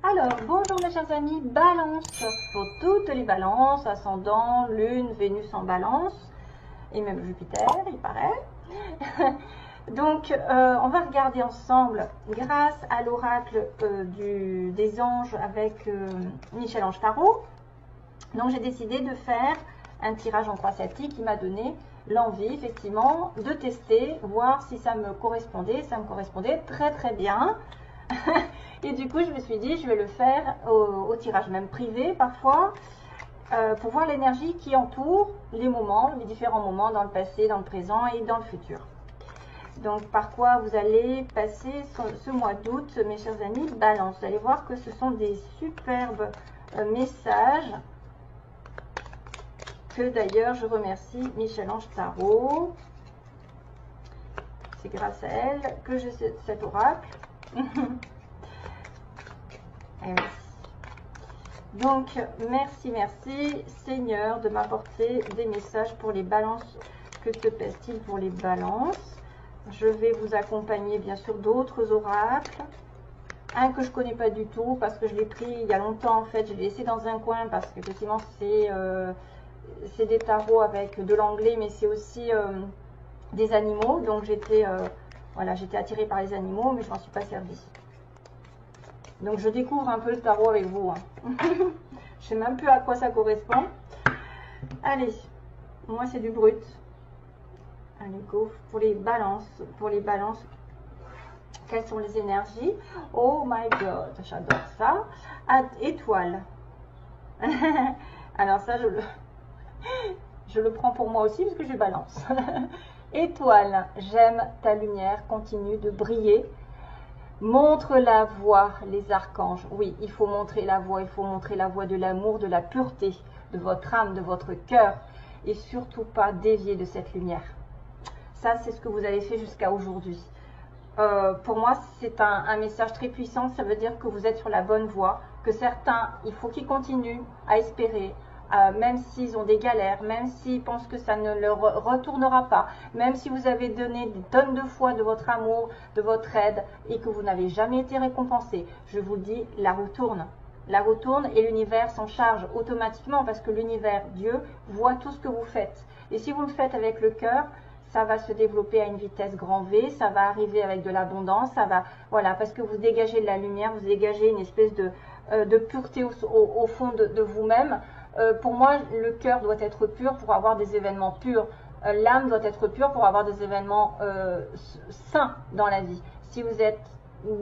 Alors, bonjour mes chers amis, balance, pour toutes les balances, ascendant, lune, Vénus en balance, et même Jupiter, il paraît. Donc, on va regarder ensemble, grâce à l'oracle des anges avec Michel-Ange Tarot. Donc, j'ai décidé de faire un tirage en 3 sati qui m'a donné l'envie, effectivement, de tester, voir si ça me correspondait. Ça me correspondait très très bien. Et du coup, je me suis dit, je vais le faire au tirage même privé parfois, pour voir l'énergie qui entoure les moments, les différents moments dans le passé, dans le présent et dans le futur. Donc, par quoi vous allez passer ce mois d'août, mes chers amis, balance. Vous allez voir que ce sont des superbes messages, que d'ailleurs, je remercie Michel-Ange Tarot. C'est grâce à elle que j'ai cet oracle. Eh oui. Donc, merci Seigneur de m'apporter des messages pour les balances. Que se passe-t-il pour les balances? Je vais vous accompagner bien sûr d'autres oracles. Un que je ne connais pas du tout parce que je l'ai pris il y a longtemps en fait. Je l'ai laissé dans un coin parce qu'effectivement c'est des tarots avec de l'anglais, mais c'est aussi des animaux. Donc voilà, j'étais attirée par les animaux, mais je m'en suis pas servie. Donc je découvre un peu le tarot avec vous. Hein. Je sais même plus à quoi ça correspond. Allez, moi c'est du brut. Allez, go pour les balances. Pour les balances, quelles sont les énergies? Oh my god, j'adore ça. Étoile. Alors ça, je le prends pour moi aussi parce que je balance. Étoile, j'aime ta lumière, continue de briller. Montre la voie, les archanges. Oui, il faut montrer la voie, il faut montrer la voie de l'amour, de la pureté, de votre âme, de votre cœur. Et surtout pas dévier de cette lumière. Ça, c'est ce que vous avez fait jusqu'à aujourd'hui. Pour moi, c'est un message très puissant. Ça veut dire que vous êtes sur la bonne voie. Que certains, il faut qu'ils continuent à espérer. Même s'ils ont des galères, même s'ils pensent que ça ne leur retournera pas, même si vous avez donné des tonnes de fois de votre amour, de votre aide et que vous n'avez jamais été récompensé, je vous le dis, la roue tourne. La roue tourne et l'univers s'en charge automatiquement parce que l'univers, Dieu, voit tout ce que vous faites. Et si vous le faites avec le cœur, ça va se développer à une vitesse grand V, ça va arriver avec de l'abondance, ça va, voilà, parce que vous dégagez de la lumière, vous dégagez une espèce de pureté au fond de vous-même. Pour moi, le cœur doit être pur pour avoir des événements purs. L'âme doit être pure pour avoir des événements sains dans la vie. Si vous êtes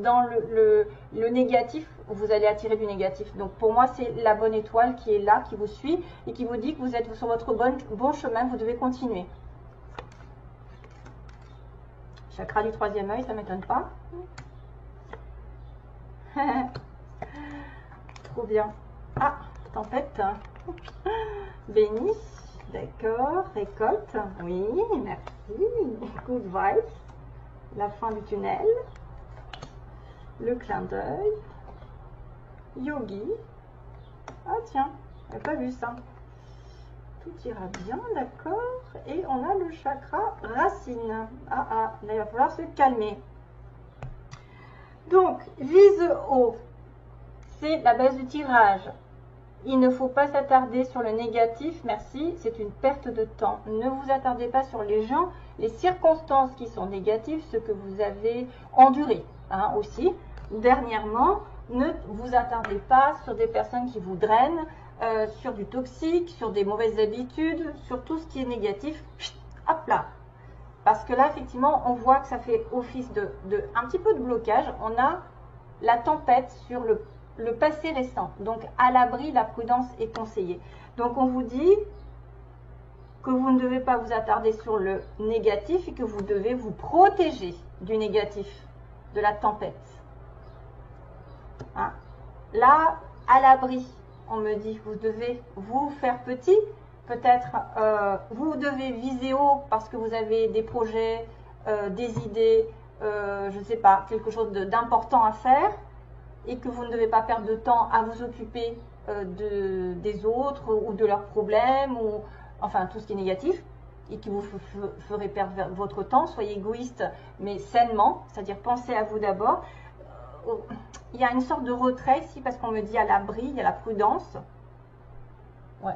dans le négatif, vous allez attirer du négatif. Donc pour moi, c'est la bonne étoile qui est là, qui vous suit et qui vous dit que vous êtes sur votre bon chemin, vous devez continuer. Chakra du troisième œil, ça ne m'étonne pas. Trop bien. Ah, tempête. Béni, d'accord, récolte, oui, merci, good vibes, la fin du tunnel, le clin d'œil, yogi, ah tiens, j'avais pas vu ça, tout ira bien, d'accord, et on a le chakra racine, là il va falloir se calmer. Donc, vise haut, c'est la base du tirage. Il ne faut pas s'attarder sur le négatif, merci, c'est une perte de temps. Ne vous attardez pas sur les gens, les circonstances qui sont négatives, ce que vous avez enduré aussi. Dernièrement, ne vous attardez pas sur des personnes qui vous drainent, sur du toxique, sur des mauvaises habitudes, sur tout ce qui est négatif. Hop là. Parce que là, effectivement, on voit que ça fait office un petit peu de blocage. On a la tempête sur le passé récent. Donc, à l'abri, la prudence est conseillée. Donc, on vous dit que vous ne devez pas vous attarder sur le négatif et que vous devez vous protéger du négatif, de la tempête. Hein? Là, à l'abri, on me dit, vous devez vous faire petit. Peut-être, vous devez viser haut parce que vous avez des projets, des idées, je ne sais pas, quelque chose d'important à faire. Et que vous ne devez pas perdre de temps à vous occuper des autres ou de leurs problèmes, ou enfin tout ce qui est négatif, et qui vous ferait perdre votre temps. Soyez égoïste, mais sainement, c'est-à-dire pensez à vous d'abord. il y a une sorte de retrait ici parce qu'on me dit à l'abri, il y a la prudence. Ouais.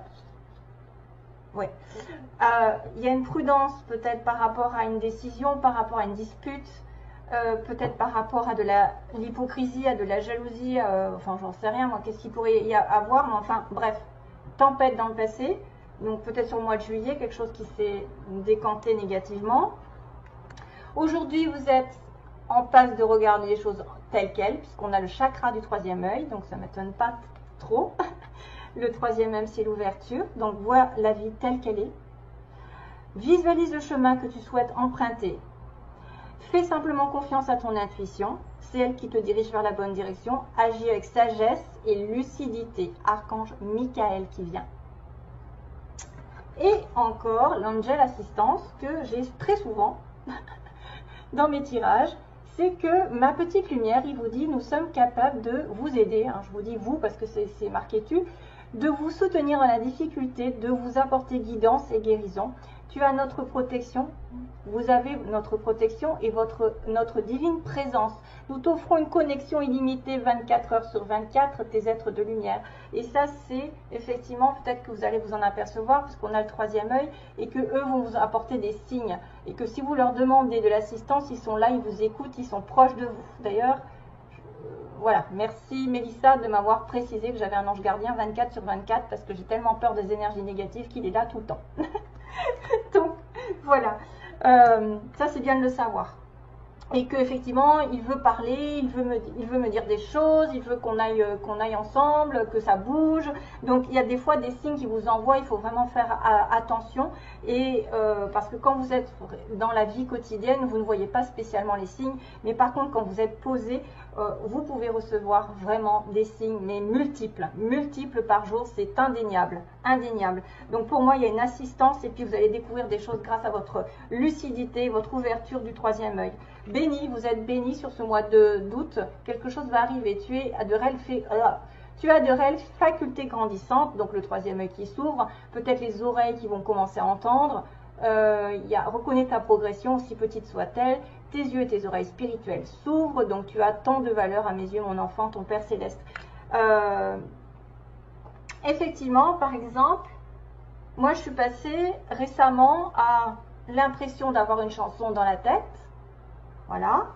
Ouais. Il y a une prudence peut-être par rapport à une décision, par rapport à une dispute, peut-être par rapport à de l'hypocrisie, à de la jalousie, enfin j'en sais rien moi, qu'est-ce qu'il pourrait y avoir, mais enfin bref, tempête dans le passé, donc peut-être sur le mois de juillet, quelque chose qui s'est décanté négativement. Aujourd'hui vous êtes en passe de regarder les choses telles quelles, puisqu'on a le chakra du troisième œil, donc ça ne m'étonne pas trop. Le troisième œil, c'est l'ouverture, donc vois la vie telle qu'elle est. Visualise le chemin que tu souhaites emprunter. Fais simplement confiance à ton intuition, c'est elle qui te dirige vers la bonne direction. Agis avec sagesse et lucidité. Archange Michael qui vient. Et encore, l'angel assistance que j'ai très souvent dans mes tirages, c'est que ma petite lumière, il vous dit, nous sommes capables de vous aider. Hein, je vous dis vous parce que c'est marqué tu. De vous soutenir dans la difficulté, de vous apporter guidance et guérison. Tu as notre protection, vous avez notre protection et notre divine présence. Nous t'offrons une connexion illimitée 24 heures sur 24, tes êtres de lumière. Et ça, c'est effectivement, peut-être que vous allez vous en apercevoir, parce qu'on a le troisième œil, et que eux vont vous apporter des signes. Et que si vous leur demandez de l'assistance, ils sont là, ils vous écoutent, ils sont proches de vous. D'ailleurs, voilà, merci Mélissa de m'avoir précisé que j'avais un ange gardien 24 sur 24 parce que j'ai tellement peur des énergies négatives qu'il est là tout le temps. Donc, voilà, ça c'est bien de le savoir. Et qu'effectivement, il veut parler, il veut me dire des choses, il veut qu'on aille ensemble, que ça bouge. Donc, il y a des fois des signes qui vous envoient, il faut vraiment faire attention. Et parce que quand vous êtes dans la vie quotidienne, vous ne voyez pas spécialement les signes. Mais par contre, quand vous êtes posé, vous pouvez recevoir vraiment des signes, mais multiples par jour, c'est indéniable, indéniable. Donc pour moi, il y a une assistance et puis vous allez découvrir des choses grâce à votre lucidité, votre ouverture du troisième œil. Béni, vous êtes béni sur ce mois d'août, quelque chose va arriver, tu as de réelles facultés grandissantes, donc le troisième œil qui s'ouvre, peut-être les oreilles qui vont commencer à entendre, reconnais ta progression, aussi petite soit-elle, tes yeux et tes oreilles spirituelles s'ouvrent, donc tu as tant de valeur à mes yeux, mon enfant, ton Père Céleste. Effectivement, par exemple, moi je suis passée récemment à l'impression d'avoir une chanson dans la tête, voilà,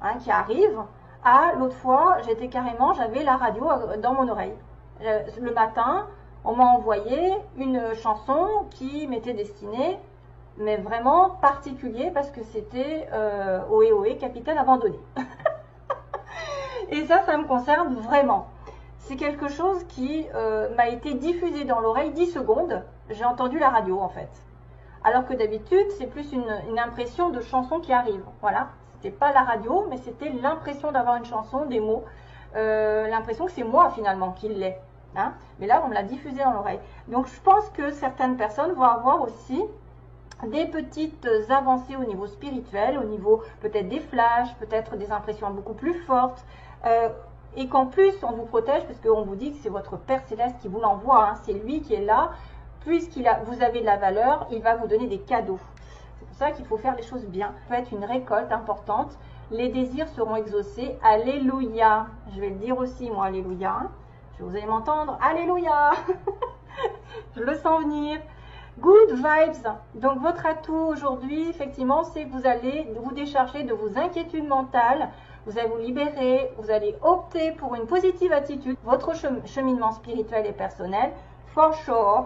hein, qui arrive, à l'autre fois, j'avais la radio dans mon oreille. Le matin, on m'a envoyé une chanson qui m'était destinée, mais vraiment particulier parce que c'était Ohé Ohé, capitaine abandonné. Et ça me concerne vraiment. C'est quelque chose qui m'a été diffusé dans l'oreille 10 secondes. J'ai entendu la radio en fait. Alors que d'habitude, c'est plus une impression de chanson qui arrive. Voilà, c'était pas la radio, mais c'était l'impression d'avoir une chanson, des mots. L'impression que c'est moi finalement qui l'ai. Hein, mais là, on me l'a diffusé dans l'oreille. Donc je pense que certaines personnes vont avoir aussi des petites avancées au niveau spirituel, au niveau peut-être des flashs, peut-être des impressions beaucoup plus fortes, et qu'en plus on vous protège parce qu'on vous dit que c'est votre Père Céleste qui vous l'envoie, hein, c'est lui qui est là, vous avez de la valeur, il va vous donner des cadeaux. C'est pour ça qu'il faut faire les choses bien. Ça peut être une récolte importante, les désirs seront exaucés, alléluia, je vais le dire aussi moi, alléluia, hein. Vous allez m'entendre, alléluia. Je le sens venir. Good vibes. Donc votre atout aujourd'hui, effectivement, c'est que vous allez vous décharger de vos inquiétudes mentales. Vous allez vous libérer. Vous allez opter pour une positive attitude. Votre cheminement spirituel et personnel, for sure.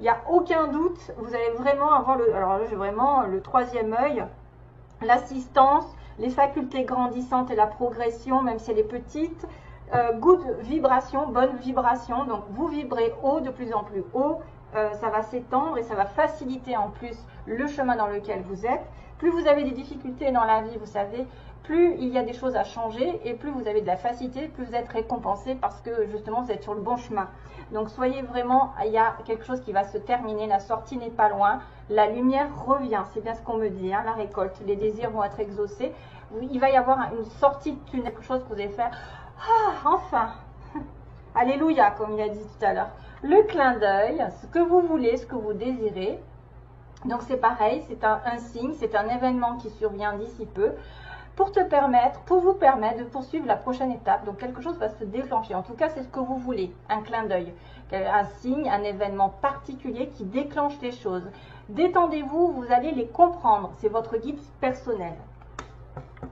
Il n'y a aucun doute. Vous allez vraiment avoir alors là, j'ai vraiment le troisième œil, l'assistance, les facultés grandissantes et la progression, même si elle est petite. Good vibration, bonne vibration. Donc vous vibrez haut, de plus en plus haut. Ça va s'étendre et ça va faciliter en plus le chemin dans lequel vous êtes. Plus vous avez des difficultés dans la vie, vous savez, plus il y a des choses à changer et plus vous avez de la facilité, plus vous êtes récompensé parce que justement vous êtes sur le bon chemin. Donc soyez vraiment, il y a quelque chose qui va se terminer, la sortie n'est pas loin, la lumière revient, c'est bien ce qu'on me dit, hein, la récolte, les désirs vont être exaucés. Il va y avoir une sortie de tunnel, quelque chose que vous allez faire, ah, enfin, alléluia comme il a dit tout à l'heure. Le clin d'œil, ce que vous voulez, ce que vous désirez. Donc c'est pareil, c'est un signe, c'est un événement qui survient d'ici peu. pour vous permettre de poursuivre la prochaine étape. Donc quelque chose va se déclencher. En tout cas, c'est ce que vous voulez. Un clin d'œil, un signe, un événement particulier qui déclenche les choses. Détendez-vous, vous allez les comprendre. C'est votre guide personnel.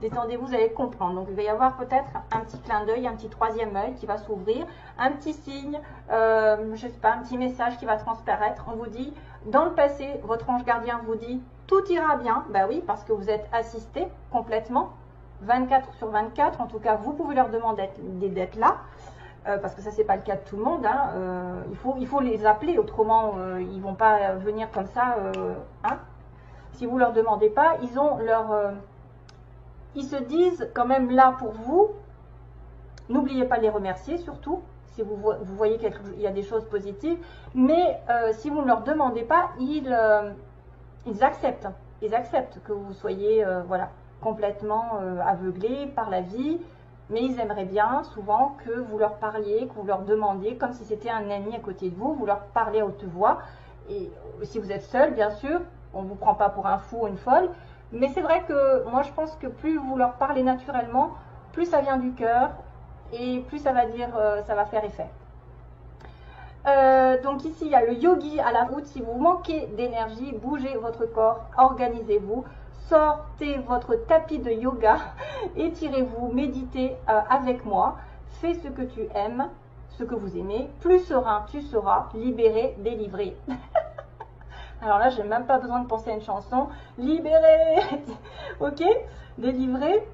Détendez-vous, vous allez comprendre. Donc il va y avoir peut-être un petit clin d'œil, un petit troisième œil qui va s'ouvrir, un petit signe, je sais pas, un petit message qui va transparaître. On vous dit, dans le passé, votre ange gardien vous dit, tout ira bien. Ben oui, parce que vous êtes assisté complètement, 24 sur 24. En tout cas, vous pouvez leur demander d'être là, parce que ça, c'est pas le cas de tout le monde. Hein. Il faut les appeler, autrement, ils vont pas venir comme ça. Hein. Si vous leur demandez pas, ils ont leur... ils se disent quand même là pour vous. N'oubliez pas de les remercier surtout, si vous voyez qu'il y a des choses positives. Mais si vous ne leur demandez pas, ils acceptent. Ils acceptent que vous soyez voilà, complètement aveuglé par la vie. Mais ils aimeraient bien souvent que vous leur parliez, que vous leur demandiez, comme si c'était un ami à côté de vous. Vous leur parlez à haute voix. Et si vous êtes seul, bien sûr, on ne vous prend pas pour un fou ou une folle. Mais c'est vrai que moi, je pense que plus vous leur parlez naturellement, plus ça vient du cœur et plus ça va dire, ça va faire effet. Donc ici, il y a le yogi à la route. Si vous manquez d'énergie, bougez votre corps, organisez-vous, sortez votre tapis de yoga, étirez-vous, méditez avec moi. Fais ce que tu aimes, ce que vous aimez. Plus serein tu seras, libéré, délivré. Alors là, j'ai même pas besoin de penser à une chanson. Libéré, ok, délivré.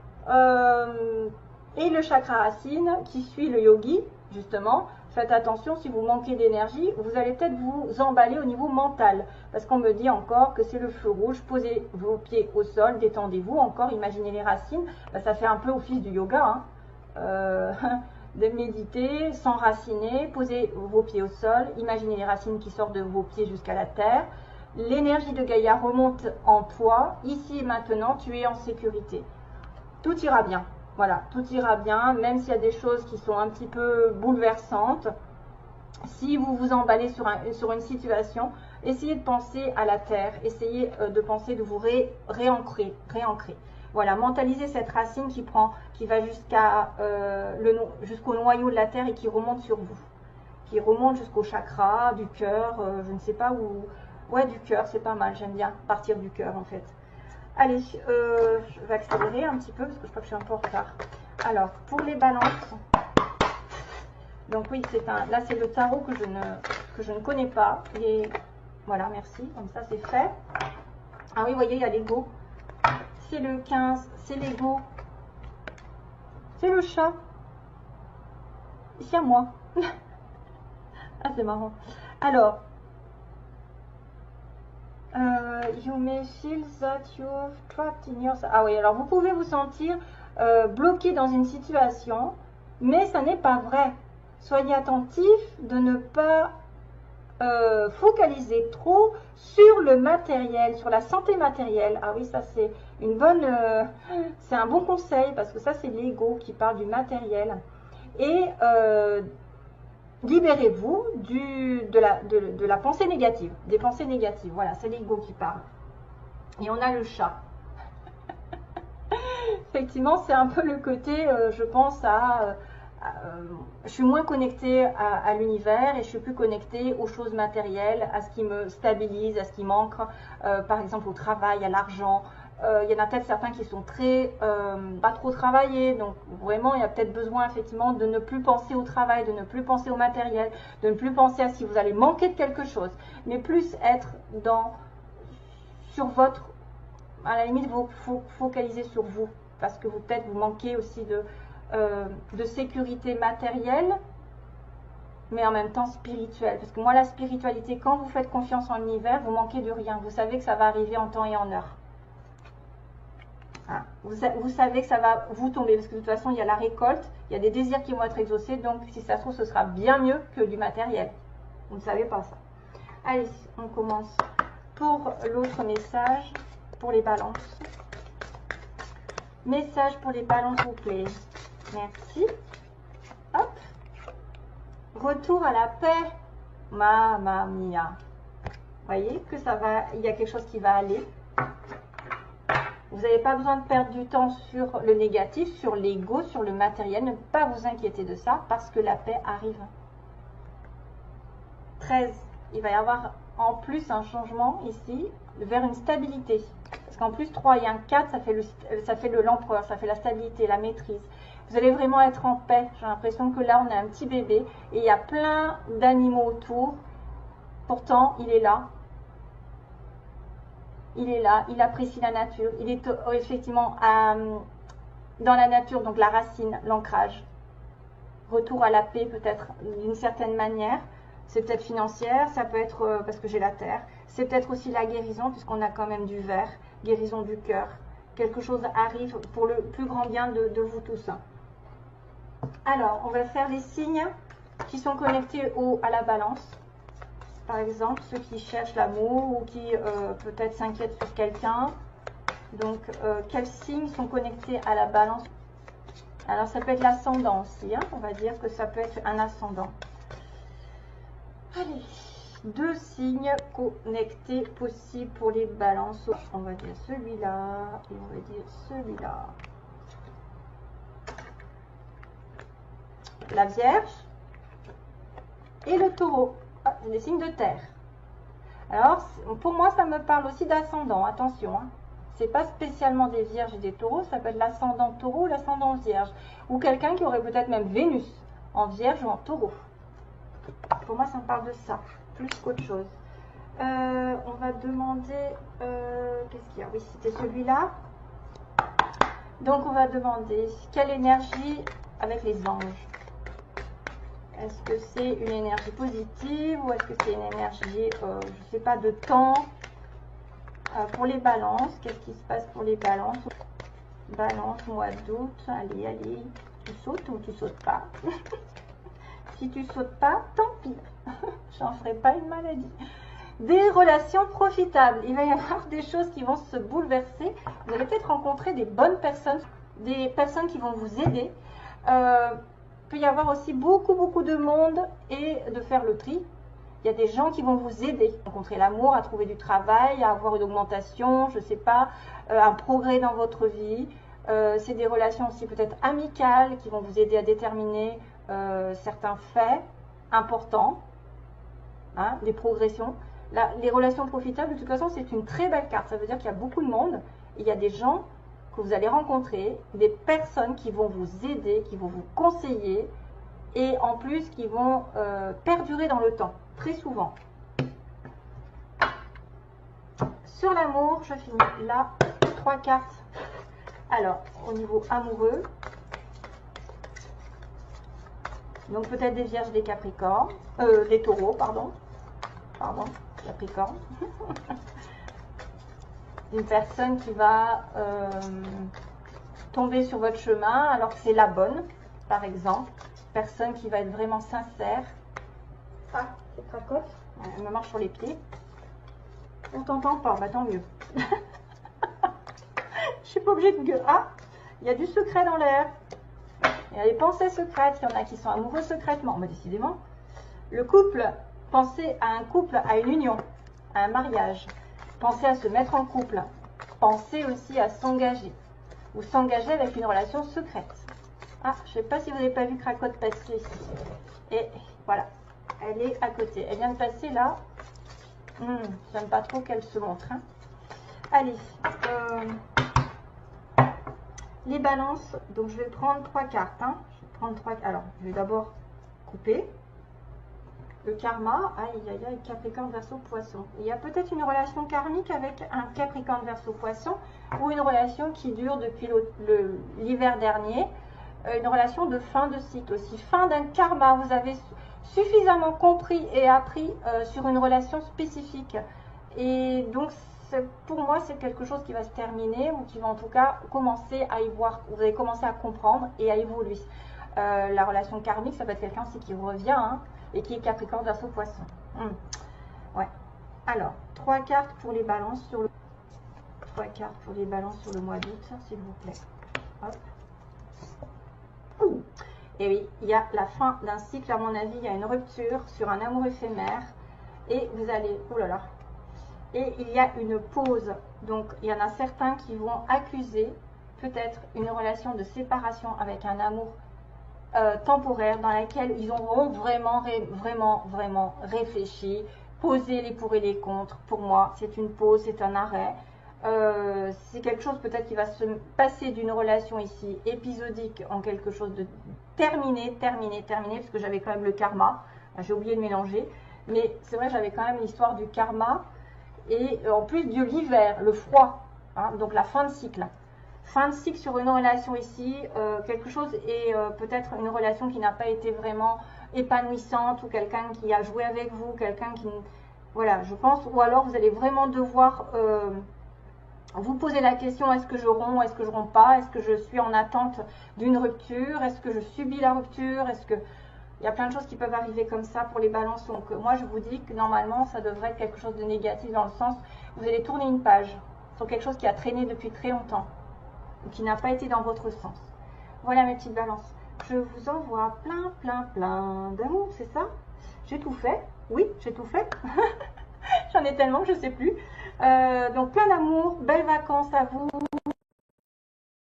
Et le chakra racine qui suit le yogi, justement. Faites attention, si vous manquez d'énergie, vous allez peut-être vous emballer au niveau mental. Parce qu'on me dit encore que c'est le feu rouge. Posez vos pieds au sol, détendez-vous. Encore, imaginez les racines. Ben, ça fait un peu office du yoga. Hein. De méditer, s'enraciner. Posez vos pieds au sol. Imaginez les racines qui sortent de vos pieds jusqu'à la terre. L'énergie de Gaïa remonte en toi. Ici et maintenant, tu es en sécurité. Tout ira bien. Voilà, tout ira bien, même s'il y a des choses qui sont un petit peu bouleversantes. Si vous vous emballez sur une situation, essayez de penser à la terre, essayez de penser de vous réancrer. Voilà, mentalisez cette racine qui va jusqu'au noyau de la terre et qui remonte sur vous. Qui remonte jusqu'au chakra, du cœur, je ne sais pas où. Ouais, du cœur, c'est pas mal, j'aime bien partir du cœur en fait. Allez, je vais accélérer un petit peu parce que je crois que je suis un peu en retard. Alors, pour les balances, donc oui, là c'est le tarot que je ne connais pas. Et voilà, merci, comme ça c'est fait. Ah oui, vous voyez, il y a l'ego. C'est le 15, c'est l'ego. C'est le chat. Ici à moi. Ah, c'est marrant. Alors, you may feel that you're trapped in your... Ah oui, alors vous pouvez vous sentir bloqué dans une situation, mais ça n'est pas vrai. Soyez attentif de ne pas focaliser trop sur le matériel, sur la santé matérielle. Ah oui, ça c'est une bonne... c'est un bon conseil, parce que ça c'est l'ego qui parle du matériel. Et... libérez-vous de la pensée négative, des pensées négatives. Voilà, c'est l'ego qui parle. Et on a le chat. Effectivement, c'est un peu le côté, je pense je suis moins connectée à l'univers et je suis plus connectée aux choses matérielles, à ce qui me stabilise, à ce qui manque, par exemple au travail, à l'argent. Il y en a peut-être certains qui sont pas trop travaillés, donc vraiment il y a peut-être besoin effectivement de ne plus penser au travail, de ne plus penser au matériel, de ne plus penser à si vous allez manquer de quelque chose, mais plus être sur votre, à la limite vous focaliser sur vous, parce que peut-être vous manquez aussi de sécurité matérielle, mais en même temps spirituelle, parce que moi la spiritualité, quand vous faites confiance en l'univers, vous manquez de rien, vous savez que ça va arriver en temps et en heure. Vous savez que ça va vous tomber, parce que de toute façon il y a la récolte, il y a des désirs qui vont être exaucés, donc si ça se trouve ce sera bien mieux que du matériel. Vous ne savez pas ça. Allez, on commence pour l'autre message, pour les balances. Message pour les balances, s'il vous plaît. Merci. Hop. Retour à la paix. Mamma mia. Vous voyez que ça va, il y a quelque chose qui va aller. Vous n'avez pas besoin de perdre du temps sur le négatif, sur l'ego, sur le matériel. Ne pas vous inquiéter de ça parce que la paix arrive. 13. Il va y avoir en plus un changement ici vers une stabilité. Parce qu'en plus 3 et un 4, ça fait l'empereur, ça fait la stabilité, la maîtrise. Vous allez vraiment être en paix. J'ai l'impression que là, on a un petit bébé et il y a plein d'animaux autour. Pourtant, il est là. Il est là, il apprécie la nature. Il est effectivement dans la nature, donc la racine, l'ancrage. Retour à la paix peut-être d'une certaine manière. C'est peut-être financière, ça peut être parce que j'ai la terre. C'est peut-être aussi la guérison puisqu'on a quand même du verre, guérison du cœur. Quelque chose arrive pour le plus grand bien de vous tous. Alors, on va faire les signes qui sont connectés à la balance. Par exemple, ceux qui cherchent l'amour ou qui peut-être s'inquiètent sur quelqu'un. Donc, quels signes sont connectés à la balance? Alors, ça peut être l'ascendant aussi. Hein. On va dire que ça peut être un ascendant. Allez, 2 signes connectés possibles pour les balances. On va dire celui-là et on va dire celui-là. La Vierge et le Taureau. Ah, c'est des signes de terre. Alors, pour moi, ça me parle aussi d'ascendant. Attention, hein. C'est pas spécialement des Vierges et des Taureaux. Ça peut être l'ascendant Taureau ou l'ascendant Vierge. Ou quelqu'un qui aurait peut-être même Vénus en Vierge ou en Taureau. Pour moi, ça me parle de ça, plus qu'autre chose. On va demander... qu'est-ce qu'il y a? Oui, c'était celui-là. Donc, on va demander quelle énergie avec les anges. Est-ce que c'est une énergie positive ou est-ce que c'est une énergie, je ne sais pas, de temps? Pour les balances, qu'est-ce qui se passe pour les balances? Balance, mois d'août, allez, allez. Tu sautes ou tu sautes pas? Si tu sautes pas, tant pis. J'en ferai pas une maladie. Des relations profitables. Il va y avoir des choses qui vont se bouleverser. Vous allez peut-être rencontrer des bonnes personnes, des personnes qui vont vous aider. Peut y avoir aussi beaucoup de monde et de faire le tri. Il y a des gens qui vont vous aider à rencontrer l'amour, à trouver du travail, à avoir une augmentation, je ne sais pas, un progrès dans votre vie. C'est des relations aussi peut-être amicales qui vont vous aider à déterminer certains faits importants, hein, des progressions. Là, les relations profitables, de toute façon, c'est une très belle carte. Ça veut dire qu'il y a beaucoup de monde. Il y a des gens que vous allez rencontrer, des personnes qui vont vous aider, qui vont vous conseiller et en plus qui vont perdurer dans le temps, très souvent. Sur l'amour, je finis là, 3 cartes. Alors, au niveau amoureux, donc peut-être des vierges, des capricornes, des taureaux, pardon, capricorne. Une personne qui va tomber sur votre chemin alors que c'est la bonne, par exemple. Personne qui va être vraiment sincère. Ah, c'est cracotte. Elle me marche sur les pieds. On t'entend pas, bah tant mieux. Je suis pas obligée de gueuler. Ah, il y a du secret dans l'air. Il y a des pensées secrètes. Il y en a qui sont amoureux secrètement. Mais décidément, le couple, pensez à un couple, à une union, à un mariage. Pensez à se mettre en couple. Pensez aussi à s'engager. Ou s'engager avec une relation secrète. Ah, je ne sais pas si vous n'avez pas vu Cracotte passer ici. Et voilà, elle est à côté. Elle vient de passer là. J'aime pas trop qu'elle se montre. Hein. Allez. Les balances. Donc, je vais prendre 3 cartes. Hein. Je vais prendre 3. Alors, je vais d'abord couper. Le karma. Aïe, aïe, aïe. Capricorne, Verseau, Poisson. Il y a peut-être une relation karmique avec un Capricorne, Verseau, Poisson. Ou une relation qui dure depuis l'hiver dernier. Une relation de fin de cycle aussi. Fin d'un karma. Vous avez suffisamment compris et appris sur une relation spécifique. Et donc, pour moi, c'est quelque chose qui va se terminer ou qui va en tout cas commencer à y voir. Vous allez commencer à comprendre et à évoluer. La relation karmique, ça peut être quelqu'un aussi qui revient hein, et qui est Capricorne, Verseau, Poisson. Ouais. Alors, 3 cartes pour les balances sur le 3 cartes pour les balances sur le mois d'août, s'il vous plaît. Hop. Et oui, il y a la fin d'un cycle, à mon avis, il y a une rupture sur un amour éphémère. Et vous allez, oh là là, et il y a une pause. Donc, il y en a certains qui vont accuser peut-être une relation de séparation avec un amour temporaire dans laquelle ils auront vraiment réfléchi, posé les pour et les contre. Pour moi, c'est une pause, c'est un arrêt. C'est quelque chose peut-être qui va se passer d'une relation ici épisodique en quelque chose de terminé, parce que j'avais quand même le karma. J'ai oublié de mélanger, mais c'est vrai, j'avais quand même l'histoire du karma et en plus de l'hiver, le froid, hein, donc la fin de cycle. Fin de cycle sur une relation ici, quelque chose et peut-être une relation qui n'a pas été vraiment épanouissante ou quelqu'un qui a joué avec vous, quelqu'un qui... Voilà, je pense, ou alors vous allez vraiment devoir vous poser la question, est-ce que je romps, est-ce que je romps pas, est-ce que je suis en attente d'une rupture, est-ce que je subis la rupture, est-ce que... Il y a plein de choses qui peuvent arriver comme ça pour les balances. Donc moi je vous dis que normalement ça devrait être quelque chose de négatif dans le sens, vous allez tourner une page sur quelque chose qui a traîné depuis très longtemps, qui n'a pas été dans votre sens. Voilà mes petites balances. Je vous envoie plein d'amour, c'est ça? J'ai tout fait? Oui, j'ai tout fait. J'en ai tellement que je ne sais plus. Donc plein d'amour, belles vacances à vous.